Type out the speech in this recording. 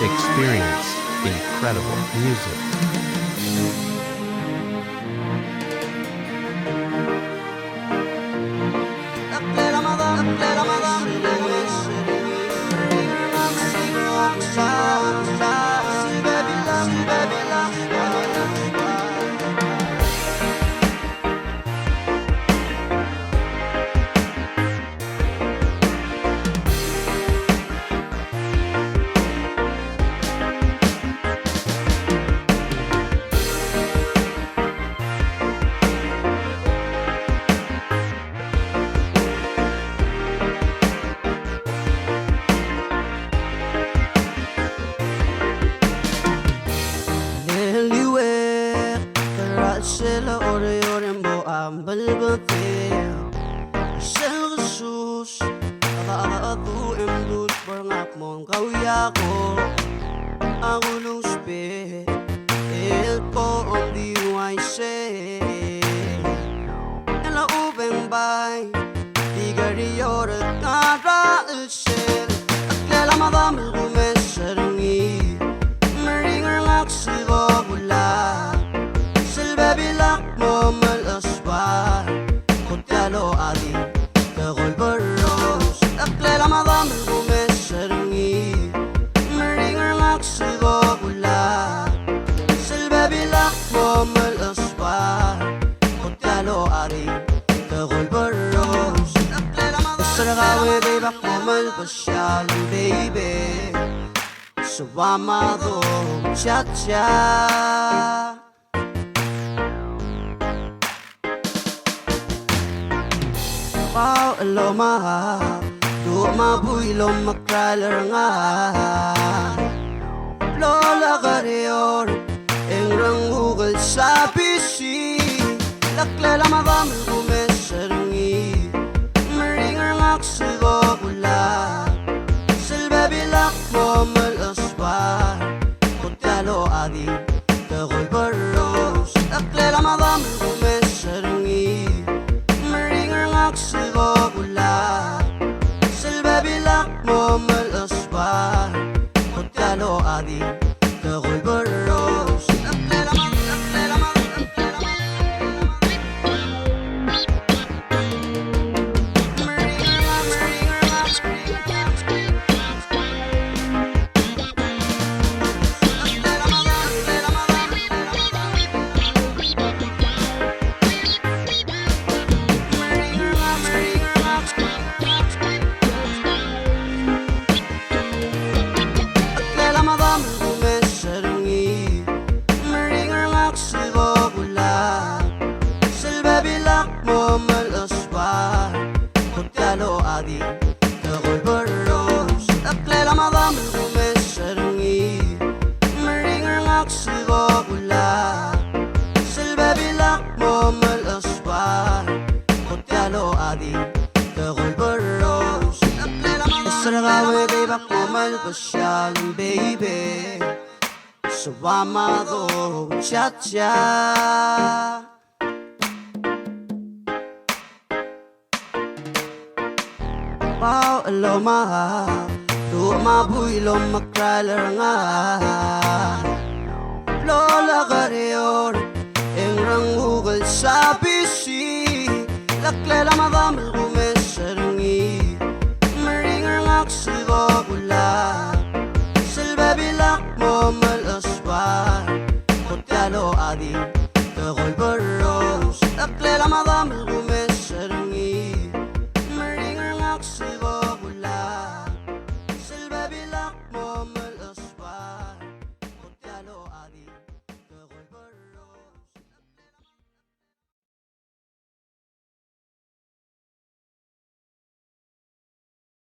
Experience incredible music. Sila ore-orem bo ambal batil Sel Jesus Aka-atu emdut Berngap mong kauya ko Ang ulong spe El po om diway se Ela ubeng bay Digari ore kara el-sel Aklela madamil kumesarangi Meringar ngaksilgo bula Bilak mo malaswar Kutyalo adi Kagol baros Aklela madamil kumesarangi Meringar ngaksilgo bula Silbe bilak mo malaswar Kutyalo adi Kagol baros Saragawe bebak mo malpasyalan baby Sawama do cha-cha Pao aloma Duma builom makralar nga Lola kareor Engrang ugal sa bisi Laklela madamil kumesarangi Meringar ngaksilgo bula Silbe bilak mo malaswar Kutyalo adi Kagol baros Laklela madamil kumesarangi Silgo bula Silbe bilak mo malaswar Kutyalo adi Kagol baros Kutyalo adi Kagol baros Aklela madamil kumesarangi Meringar ngaksilgo bula Silbe bilak mo malaswar Kutyalo adi Kagol baros Saragawe bebak mo malpasyalan baby Sawama do cha-cha Pao aloma Duma builom makralar nga Lola kareor Engrang ugal sa bisi Laklela madamil kumesarangi Meringar ngaksilgo bula Silbe bilak mo malaswar Kutyalo adi